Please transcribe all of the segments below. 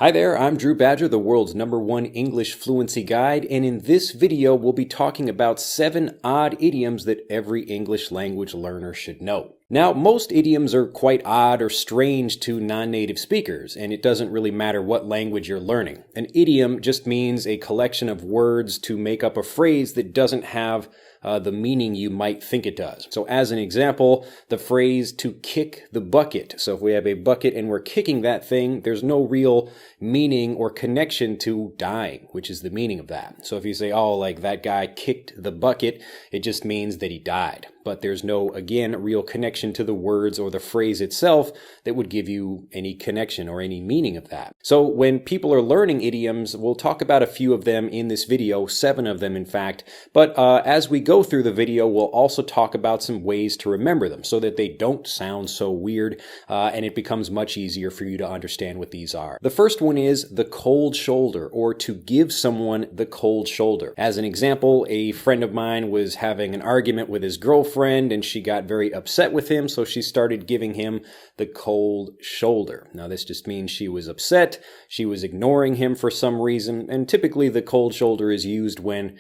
Hi there, I'm Drew Badger, the world's #1 English fluency guide, and in this video we'll be talking about 7 odd idioms that every English language learner should know. Now, most idioms are quite odd or strange to non-native speakers, and it doesn't really matter what language you're learning. An idiom just means a collection of words to make up a phrase that doesn't have the meaning you might think it does. So as an example, the phrase to kick the bucket. So if we have a bucket and we're kicking that thing, there's no real meaning or connection to dying, which is the meaning of that. So if you say, oh, like that guy kicked the bucket, it just means that he died. But there's no, again, real connection to the words or the phrase itself that would give you any connection or any meaning of that. So when people are learning idioms, we'll talk about a few of them in this video, 7 of them in fact. But as we go through the video, we'll also talk about some ways to remember them so that they don't sound so weird and it becomes much easier for you to understand what these are. The first one is the cold shoulder, or to give someone the cold shoulder. As an example, a friend of mine was having an argument with his girlfriend and she got very upset with him, so she started giving him the cold shoulder. Now this just means she was upset, she was ignoring him for some reason, and typically the cold shoulder is used when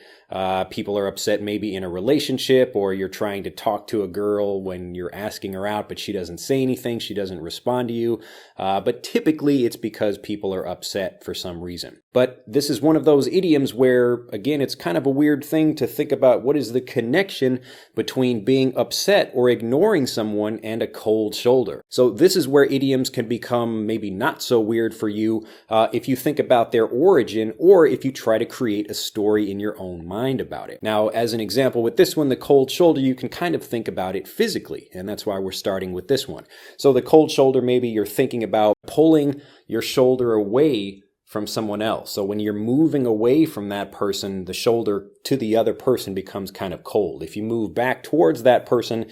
people are upset maybe in a relationship, or you're trying to talk to a girl when you're asking her out but she doesn't say anything, she doesn't respond to you, but typically it's because people are upset for some reason. But this is one of those idioms where, again, it's kind of a weird thing to think about what is the connection between being upset or ignoring someone and a cold shoulder. So this is where idioms can become maybe not so weird for you if you think about their origin, or if you try to create a story in your own mind about it. Now, as an example with this one, the cold shoulder, you can kind of think about it physically, and that's why we're starting with this one. So the cold shoulder, maybe you're thinking about pulling your shoulder away from someone else. So when you're moving away from that person, the shoulder to the other person becomes kind of cold. If you move back towards that person,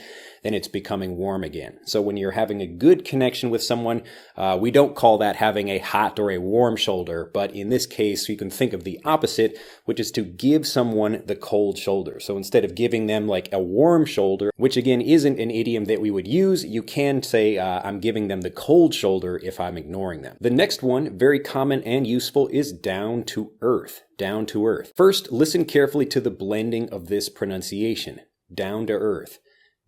then it's becoming warm again. So when you're having a good connection with someone, we don't call that having a hot or a warm shoulder, but in this case, you can think of the opposite, which is to give someone the cold shoulder. So instead of giving them like a warm shoulder, which again isn't an idiom that we would use, you can say, I'm giving them the cold shoulder if I'm ignoring them. The next one, very common and useful, is down to earth. Down to earth. First, listen carefully to the blending of this pronunciation. Down to earth.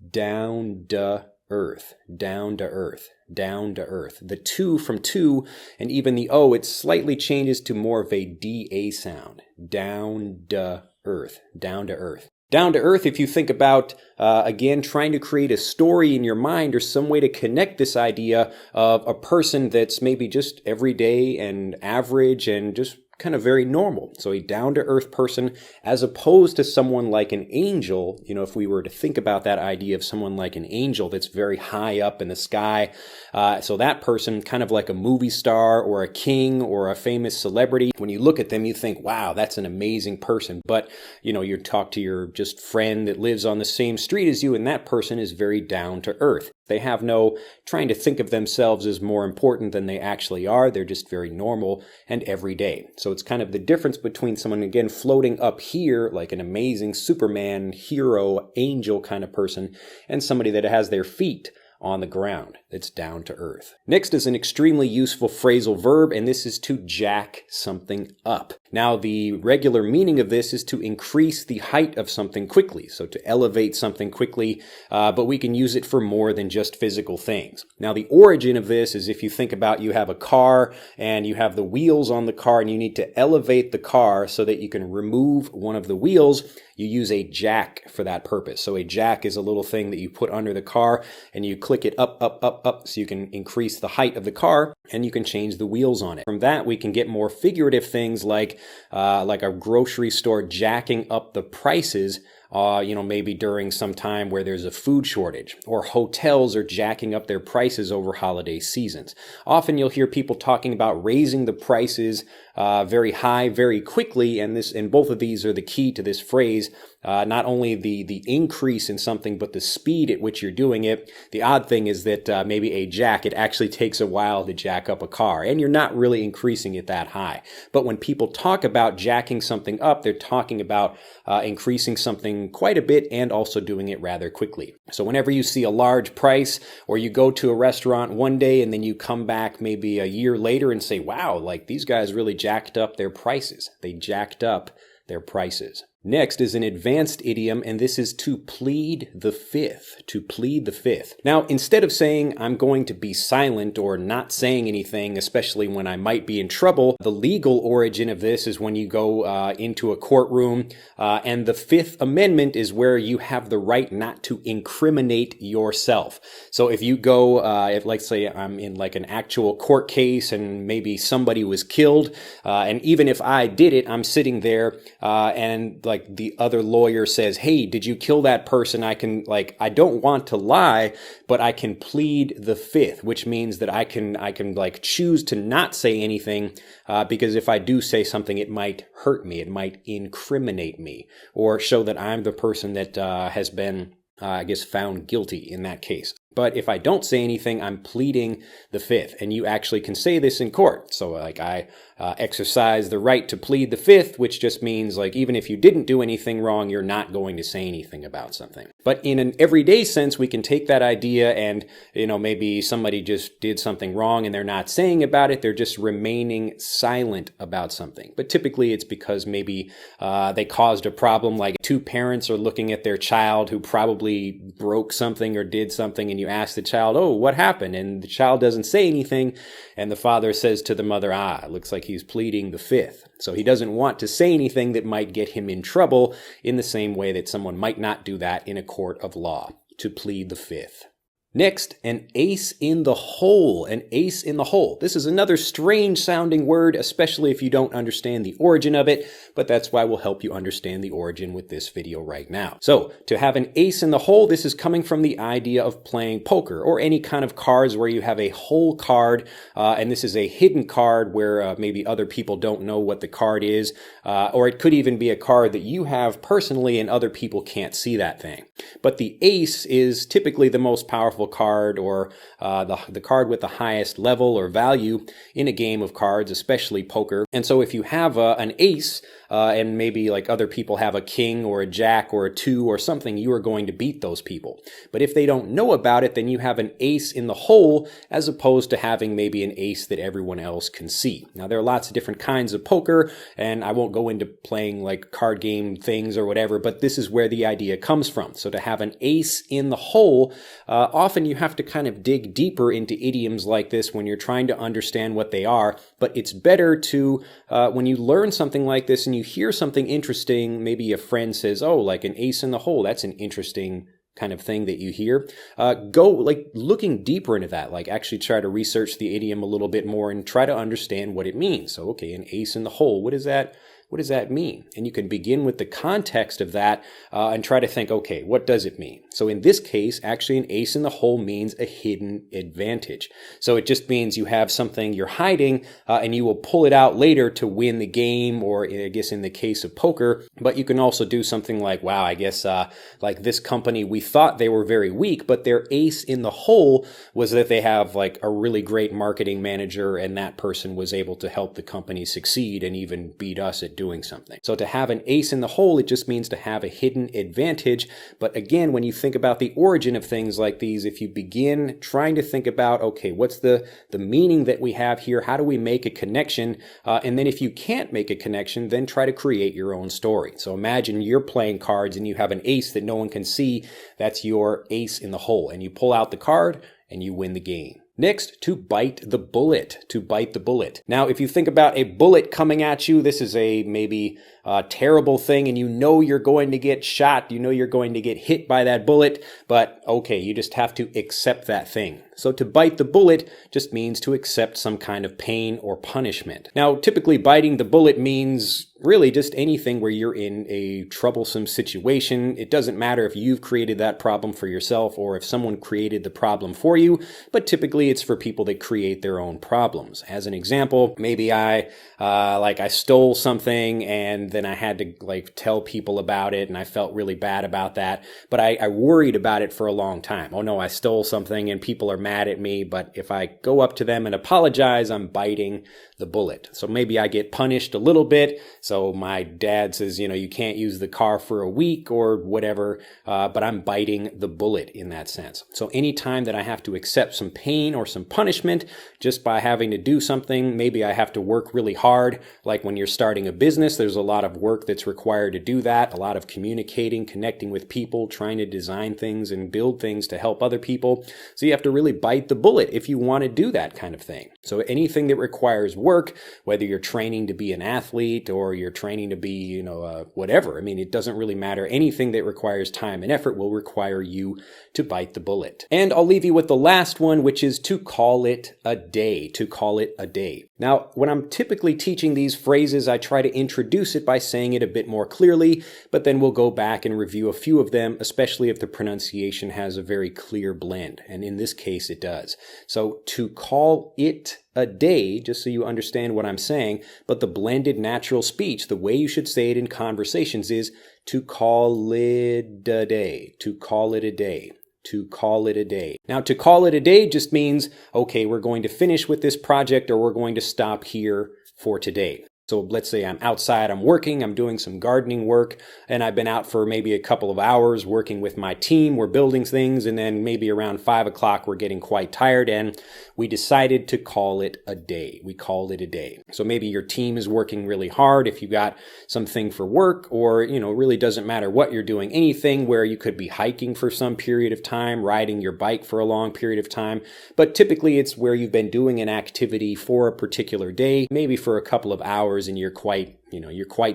Down to earth. Down to earth. Down to earth. The to from to and even the o, it slightly changes to more of a DA sound. Down to earth. Down to earth. Down to earth, if you think about, again, trying to create a story in your mind or some way to connect this idea of a person that's maybe just everyday and average and just kind of very normal. So a down-to-earth person, as opposed to someone like an angel. You know, if we were to think about that idea of someone like an angel that's very high up in the sky, so that person, kind of like a movie star or a king or a famous celebrity, when you look at them, you think, wow, that's an amazing person. But, you know, you talk to your just friend that lives on the same street as you, and that person is very down to earth. They have no trying to think of themselves as more important than they actually are. They're just very normal and everyday. So it's kind of the difference between someone, again, floating up here like an amazing Superman, hero, angel kind of person, and somebody that has their feet on the ground. It's down to earth. Next is an extremely useful phrasal verb, and this is to jack something up. Now, the regular meaning of this is to increase the height of something quickly, so to elevate something quickly, but we can use it for more than just physical things. Now, the origin of this is if you think about you have a car and you have the wheels on the car and you need to elevate the car so that you can remove one of the wheels, you use a jack for that purpose. So a jack is a little thing that you put under the car and you click it up, up, up, up, so you can increase the height of the car and you can change the wheels on it. From that, we can get more figurative things like a grocery store jacking up the prices, maybe during some time where there's a food shortage, or hotels are jacking up their prices over holiday seasons. Often you'll hear people talking about raising the prices very high, very quickly, and both of these are the key to this phrase. Not only the increase in something, but the speed at which you're doing it. The odd thing is that maybe a jack, it actually takes a while to jack up a car, and you're not really increasing it that high. But when people talk about jacking something up, they're talking about increasing something quite a bit and also doing it rather quickly. So whenever you see a large price, or you go to a restaurant one day and then you come back maybe a year later and say, wow, like these guys really jacked up their prices. They jacked up their prices. Next is an advanced idiom, and this is to plead the fifth. To plead the fifth. Now, instead of saying I'm going to be silent or not saying anything, especially when I might be in trouble, the legal origin of this is when you go into a courtroom, and the Fifth Amendment is where you have the right not to incriminate yourself. So if you go, let's say I'm in like an actual court case and maybe somebody was killed, and even if I did it, I'm sitting there and like the other lawyer says, hey, did you kill that person? I don't want to lie, but I can plead the fifth, which means that I can like choose to not say anything, because if I do say something, it might hurt me. It might incriminate me or show that I'm the person that has been, found guilty in that case. But if I don't say anything, I'm pleading the fifth, and you actually can say this in court. So like I exercise the right to plead the fifth, which just means like even if you didn't do anything wrong, you're not going to say anything about something. But in an everyday sense, we can take that idea and, maybe somebody just did something wrong and they're not saying about it. They're just remaining silent about something. But typically it's because maybe they caused a problem, like two parents are looking at their child who probably broke something or did something, and you ask the child, oh, what happened? And the child doesn't say anything. And the father says to the mother, it looks like he's pleading the fifth. So he doesn't want to say anything that might get him in trouble, in the same way that someone might not do that in a court of law, to plead the fifth. Next, an ace in the hole. An ace in the hole. This is another strange sounding word, especially if you don't understand the origin of it, but that's why we'll help you understand the origin with this video right now. So, to have an ace in the hole, this is coming from the idea of playing poker or any kind of cards where you have a whole card, and this is a hidden card where maybe other people don't know what the card is, or it could even be a card that you have personally and other people can't see that thing. But the ace is typically the most powerful card, or the card with the highest level or value in a game of cards, especially poker. And so if you have an ace, and maybe like other people have a king or a jack or a two or something, you are going to beat those people. But if they don't know about it, then you have an ace in the hole, as opposed to having maybe an ace that everyone else can see. Now, there are lots of different kinds of poker, and I won't go into playing like card game things or whatever, but this is where the idea comes from. So to have an ace in the hole, often you have to kind of dig deeper into idioms like this when you're trying to understand what they are, but it's better to, when you learn something like this and you hear something interesting, maybe a friend says, oh, like an ace in the hole, that's an interesting kind of thing that you hear, go like looking deeper into that, like actually try to research the idiom a little bit more and try to understand what it means. So, okay, an ace in the hole, what does that mean? And you can begin with the context of that and try to think, okay, what does it mean? So in this case, actually an ace in the hole means a hidden advantage. So it just means you have something you're hiding and you will pull it out later to win the game, or I guess in the case of poker. But you can also do something like, wow, I guess like this company, we thought they were very weak, but their ace in the hole was that they have like a really great marketing manager, and that person was able to help the company succeed and even beat us at doing something. So to have an ace in the hole, it just means to have a hidden advantage. But again, when you think about the origin of things like these, if you begin trying to think about, okay, what's the meaning that we have here? How do we make a connection? And then if you can't make a connection, then try to create your own story. So imagine you're playing cards and you have an ace that no one can see. That's your ace in the hole. And you pull out the card and you win the game. Next, to bite the bullet. To bite the bullet. Now, if you think about a bullet coming at you, this is a maybe terrible thing, and you know you're going to get shot, you know you're going to get hit by that bullet, but okay, you just have to accept that thing. So to bite the bullet just means to accept some kind of pain or punishment. Now, typically biting the bullet means really just anything where you're in a troublesome situation. It doesn't matter if you've created that problem for yourself or if someone created the problem for you, but typically it's for people that create their own problems. As an example, maybe I stole something and then I had to tell people about it and I felt really bad about that, but I worried about it for a long time. Oh no, I stole something and people are mad at me, but if I go up to them and apologize, I'm biting the bullet. So maybe I get punished a little bit. So my dad says, you can't use the car for a week or whatever, but I'm biting the bullet in that sense. So anytime that I have to accept some pain or some punishment just by having to do something, maybe I have to work really hard. Like when you're starting a business, there's a lot of work that's required to do that, a lot of communicating, connecting with people, trying to design things and build things to help other people. So you have to really bite the bullet if you want to do that kind of thing. So anything that requires work, whether you're training to be an athlete or you're training to be, whatever. I mean, it doesn't really matter. Anything that requires time and effort will require you to bite the bullet. And I'll leave you with the last one, which is to call it a day, to call it a day. Now, when I'm typically teaching these phrases, I try to introduce it by saying it a bit more clearly, but then we'll go back and review a few of them, especially if the pronunciation has a very clear blend. And in this case, it does. So to call it a day, just so you understand what I'm saying, but the blended natural speech, the way you should say it in conversations is to call it a day, to call it a day. To call it a day. Now, to call it a day just means, okay, we're going to finish with this project or we're going to stop here for today. So let's say I'm outside, I'm working, I'm doing some gardening work, and I've been out for maybe a couple of hours working with my team. We're building things, and then maybe around 5 o'clock, we're getting quite tired, and we decided to call it a day. We called it a day. So maybe your team is working really hard if you got something for work, or, it really doesn't matter what you're doing, anything where you could be hiking for some period of time, riding your bike for a long period of time. But typically it's where you've been doing an activity for a particular day, maybe for a couple of hours, and you're quite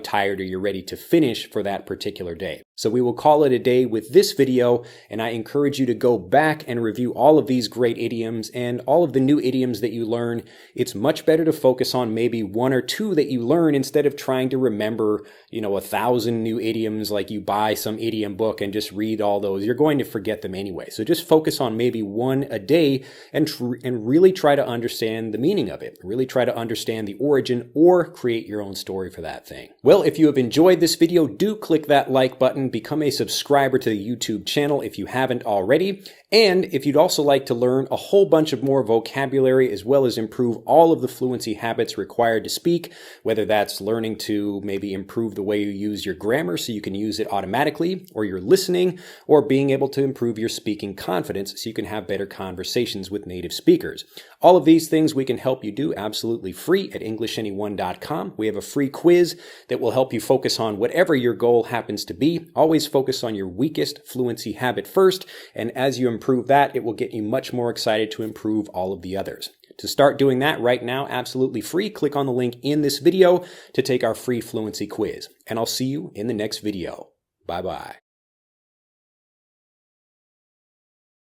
tired or you're ready to finish for that particular day. So we will call it a day with this video, and I encourage you to go back and review all of these great idioms and all of the new idioms that you learn. It's much better to focus on maybe one or two that you learn instead of trying to remember, 1,000 new idioms, like you buy some idiom book and just read all those. You're going to forget them anyway. So just focus on maybe one a day and really try to understand the meaning of it. Really try to understand the origin or create your own story for that thing. Well, if you have enjoyed this video, do click that like button, become a subscriber to the YouTube channel if you haven't already. And if you'd also like to learn a whole bunch of more vocabulary as well as improve all of the fluency habits required to speak, whether that's learning to maybe improve the way you use your grammar so you can use it automatically, or your listening, or being able to improve your speaking confidence so you can have better conversations with native speakers. All of these things we can help you do absolutely free at EnglishAnyone.com. We have a free quiz that will help you focus on whatever your goal happens to be. Always focus on your weakest fluency habit first, and as you improve that, it will get you much more excited to improve all of the others. To start doing that right now, absolutely free, click on the link in this video to take our free fluency quiz. And I'll see you in the next video. Bye-bye.